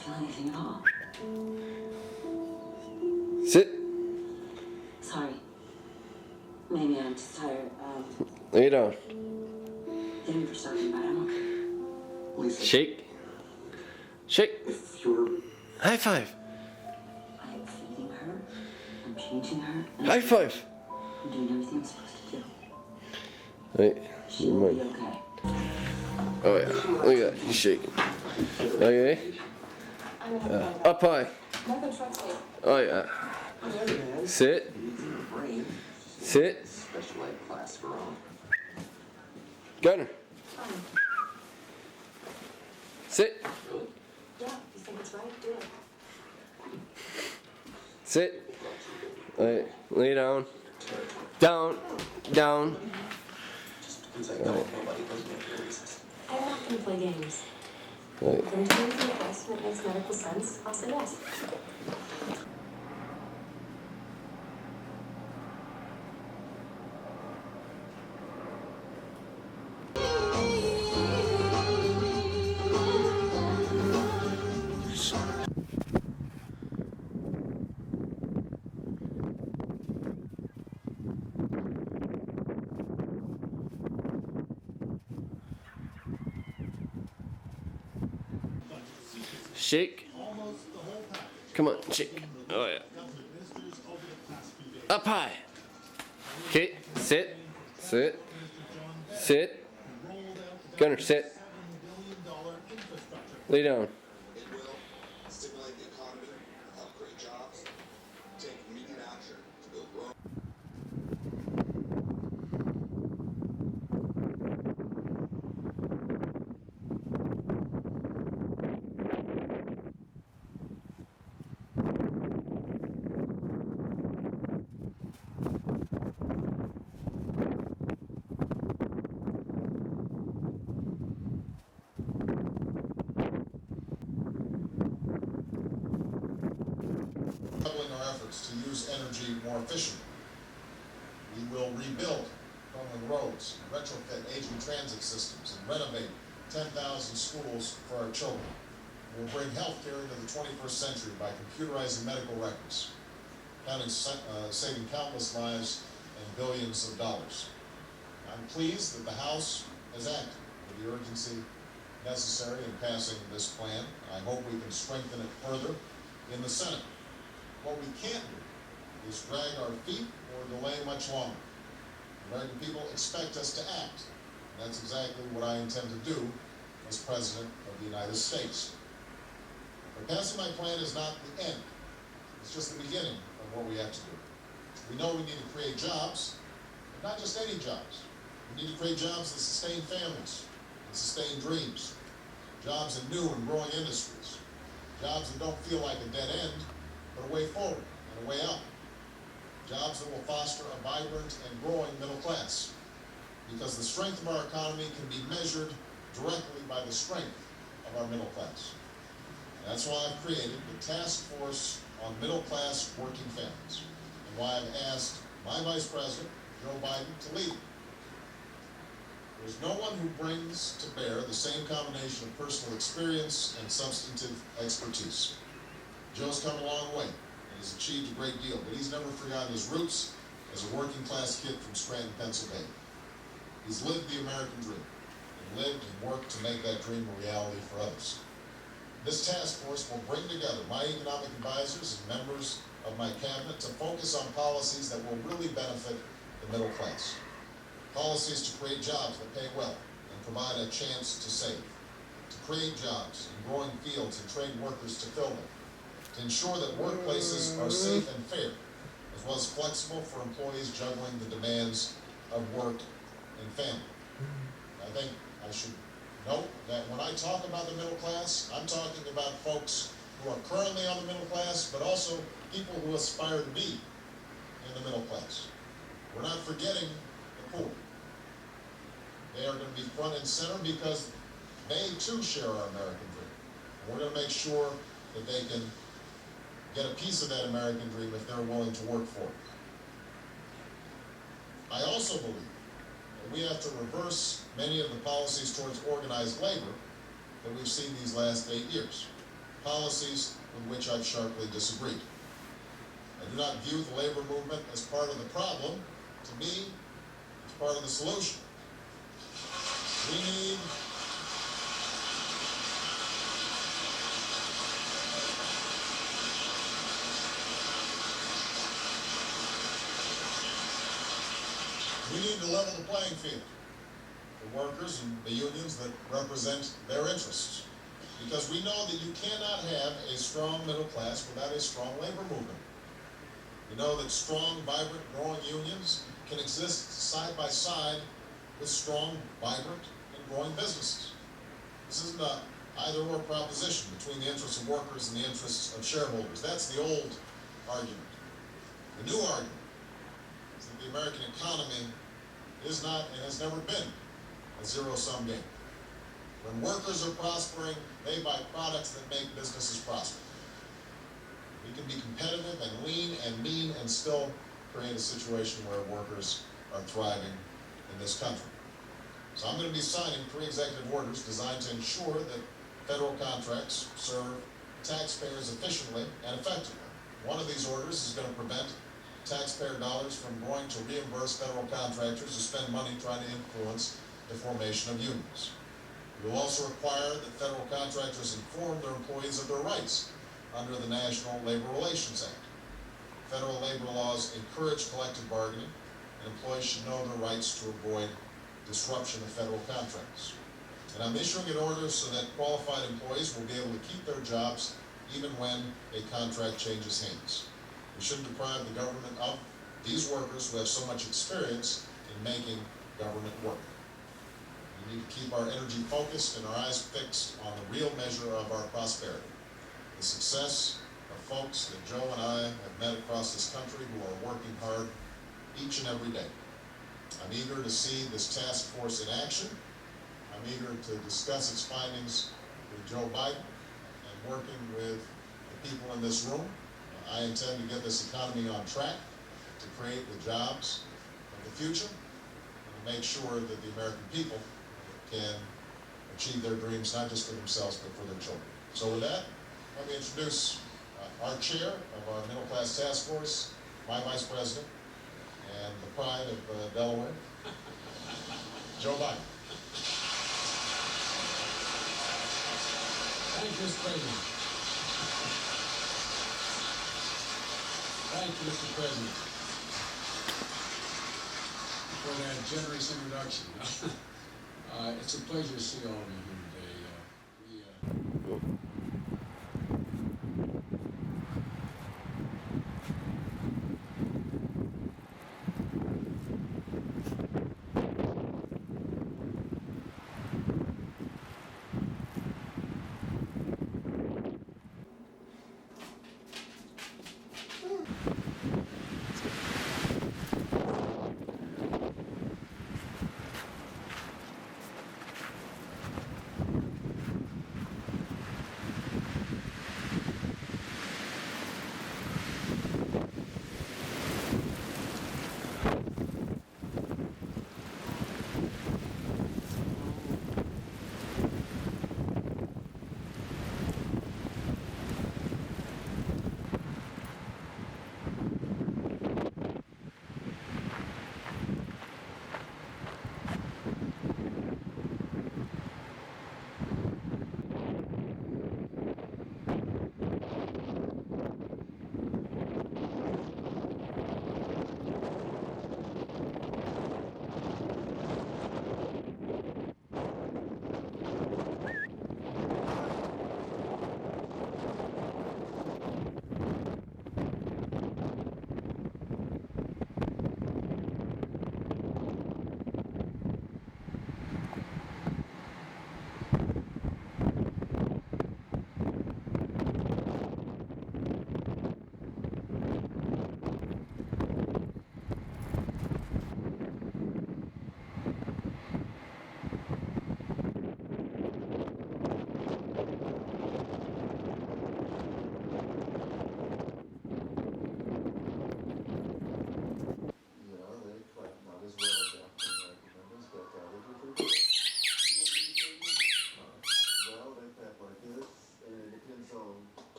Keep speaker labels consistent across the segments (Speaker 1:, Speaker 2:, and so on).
Speaker 1: feel anything at all.
Speaker 2: Sit.
Speaker 1: Sorry. Maybe I'm just tired.
Speaker 2: Lay down.
Speaker 1: Thank you for stopping by. I'm okay.
Speaker 3: Lisa,
Speaker 2: Shake. Shake.
Speaker 3: if you're...
Speaker 2: High five.
Speaker 1: I'm feeding her. I'm changing her. And
Speaker 2: High five.
Speaker 1: I'm doing everything I'm supposed to do.
Speaker 2: Wait.
Speaker 1: She
Speaker 2: Never
Speaker 1: will be
Speaker 2: mind.
Speaker 1: okay.
Speaker 2: Oh yeah. Look at that. He's shaking. Okay. Up high. Oh yeah. Sit. Sit.
Speaker 3: Special ed class for all.
Speaker 2: Gunner. Sit.
Speaker 1: Yeah, you think it's right? Do it.
Speaker 2: Sit. Lay down. Down. Down.
Speaker 3: Because I know nobody does make your reasons.
Speaker 1: I'm not going to play games.
Speaker 2: Right.
Speaker 1: If there's anything else that makes medical sense, I'll say yes.
Speaker 2: Shake. Come on, shake. Oh yeah. Up high. Okay, sit. Sit. Sit. Gunner, sit. Lay down.
Speaker 4: It will stimulate the economy, help create jobs, take immediate action to build growth.
Speaker 5: Doubling our efforts to use energy more efficiently. We will rebuild crumbling roads, retrofit aging transit systems, and renovate 10,000 schools for our children. We'll bring healthcare into the 21st century by computerizing medical records, saving countless lives and billions of dollars. I'm pleased that the House has acted with the urgency necessary in passing this plan. I hope we can strengthen it further in the Senate. What we can't do is drag our feet or delay much longer. American people expect us to act. And that's exactly what I intend to do as President of the United States. But passing my plan is not the end. It's just the beginning of what we have to do. We know we need to create jobs, but not just any jobs. We need to create jobs that sustain families and sustain dreams. Jobs in new and growing industries. Jobs that don't feel like a dead end, but a way forward and a way out. Jobs that will foster a vibrant and growing middle class. Because the strength of our economy can be measured directly by the strength of our middle class. And that's why I've created the Task Force on Middle Class Working Families, and why I've asked my Vice President, Joe Biden, to lead. There's no one who brings to bear the same combination of personal experience and substantive expertise. Joe's come a long way and has achieved a great deal, but he's never forgotten his roots as a working class kid from Scranton, Pennsylvania. He's lived the American dream and lived and worked to make that dream a reality for others. This task force will bring together my economic advisors and members of my cabinet to focus on policies that will really benefit the middle class. Policies to create jobs that pay well and provide a chance to save. To create jobs in growing fields and train workers to fill them. To ensure that workplaces are safe and fair, as well as flexible for employees juggling the demands of work and family. I think I should note that when I talk about the middle class, I'm talking about folks who are currently on the middle class, but also people who aspire to be in the middle class. We're not forgetting the poor. They are going to be front and center because they too share our American dream. And we're going to make sure that they can get a piece of that American dream if they're willing to work for it. I also believe that we have to reverse many of the policies towards organized labor that we've seen these last 8 years. policies with which I've sharply disagreed. I do not view the labor movement as part of the problem. To me, it's part of the solution. We need to level the playing field for workers and the unions that represent their interests. Because we know that you cannot have a strong middle class without a strong labor movement. We know that strong, vibrant, growing unions can exist side by side with strong, vibrant, and growing businesses. This isn't an either-or proposition between the interests of workers and the interests of shareholders. That's the old argument. The new argument is that the American economy is not and has never been a zero-sum game. When workers are prospering, they buy products that make businesses prosper. We can be competitive and lean and mean and still create a situation where workers are thriving in this country. So I'm going to be signing 3 executive orders designed to ensure that federal contracts serve taxpayers efficiently and effectively. One of these orders is going to prevent taxpayer dollars from going to reimburse federal contractors who spend money trying to influence the formation of unions. It will also require that federal contractors inform their employees of their rights under the National Labor Relations Act. Federal labor laws encourage collective bargaining, and employees should know their rights to avoid disruption of federal contracts. And I'm issuing an order so that qualified employees will be able to keep their jobs even when a contract changes hands. We shouldn't deprive the government of these workers who have so much experience in making government work. We need to keep our energy focused and our eyes fixed on the real measure of our prosperity. The success of folks that Joe and I have met across this country who are working hard each and every day. I'm eager to see this task force in action. I'm eager to discuss its findings with Joe Biden and working with the people in this room. I intend to get this economy on track to create the jobs of the future and to make sure that the American people can achieve their dreams, not just for themselves, but for their children. So with that, let me introduce our chair of our Middle Class Task Force, my vice president, and the pride of Delaware, Joe Biden.
Speaker 6: Thank you, Mr. President. Thank you, Mr. President, for that generous introduction. It's a pleasure to see all of you here today.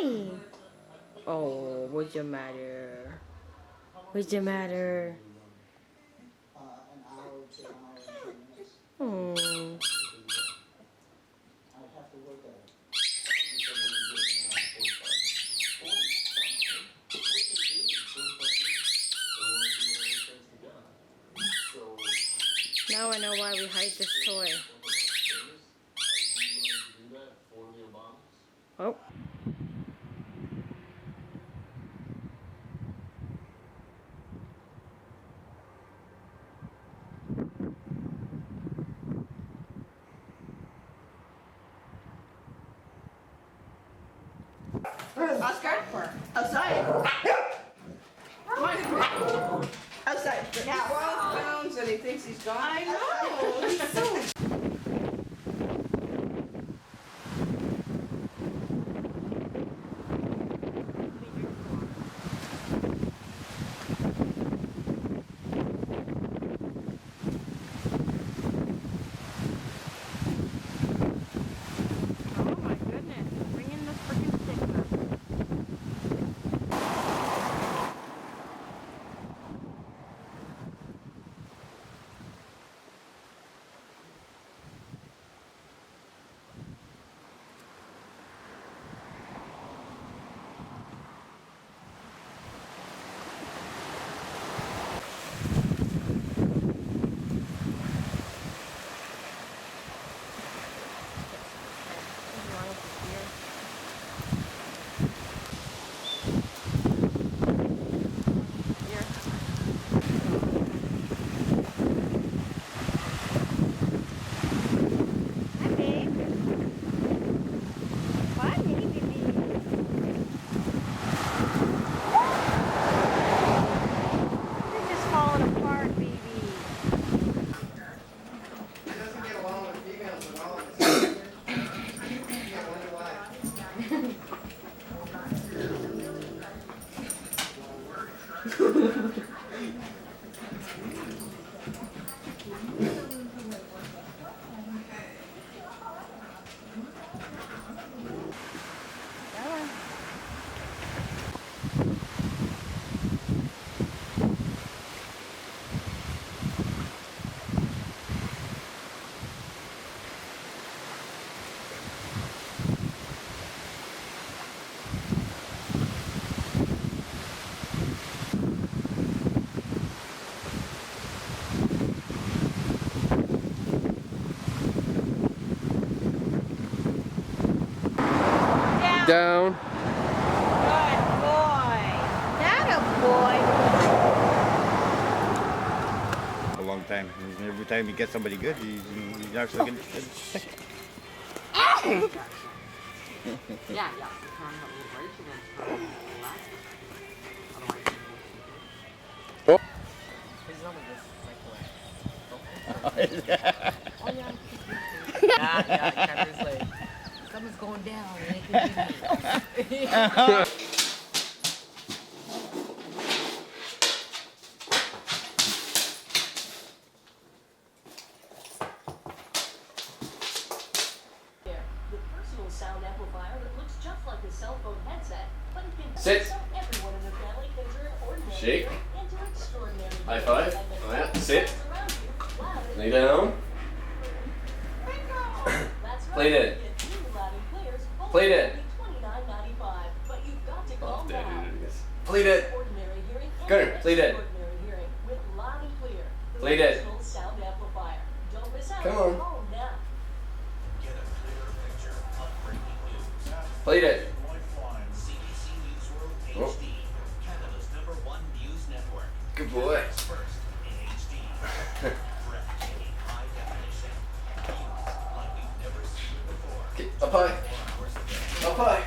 Speaker 7: Hi. Oh, what's the matter? What's the matter?
Speaker 1: An hour to an hour and 10 minutes.
Speaker 7: Oh.
Speaker 1: I'd have to look at it.
Speaker 7: Now I know why we hide this toy. Oh.
Speaker 8: Oscar? Outside. Come on. Outside. Now. 12 pounds and he thinks he's gone. I know. He's so.
Speaker 7: Oh my goodness. Bring in the freaking sticker.
Speaker 2: Down.
Speaker 7: Good boy. That
Speaker 9: A long time. Every time you get somebody good, he's actually going to stick.
Speaker 1: Yeah.
Speaker 2: Oh.
Speaker 1: Something's going down. It ain't
Speaker 10: The personal sound amplifier that looks just like a cell phone headset, but it can
Speaker 2: Sit.
Speaker 10: so everyone in the family can turn ordinary
Speaker 2: Shake.
Speaker 10: into extraordinary.
Speaker 2: High five.
Speaker 10: And the
Speaker 2: Oh, yeah.
Speaker 10: sounds
Speaker 2: Sit.
Speaker 10: around you, loud and
Speaker 2: Lay down.
Speaker 10: That's right.
Speaker 2: Play dead.
Speaker 10: Get new Loud and Clears, both
Speaker 2: Play dead.
Speaker 10: only $29.95. But you've got to call now.
Speaker 2: Play dead.
Speaker 10: Ordinary hearing and
Speaker 2: Gunner, play dead.
Speaker 10: extraordinary hearing with Loud and Clear. The
Speaker 2: Play dead.
Speaker 10: personal sound amplifier. Don't miss out.
Speaker 2: Come on.
Speaker 10: Call now.
Speaker 4: Get a clear picture of breaking news.
Speaker 2: Play dead.
Speaker 4: CBC News World
Speaker 2: Oh.
Speaker 4: HD, Canada's #1 news network.
Speaker 2: Good boy.
Speaker 4: First in HD. Breathtaking high definition. News like you've never seen before.
Speaker 2: Okay, up high.
Speaker 4: 4 hours a day.
Speaker 2: Up high.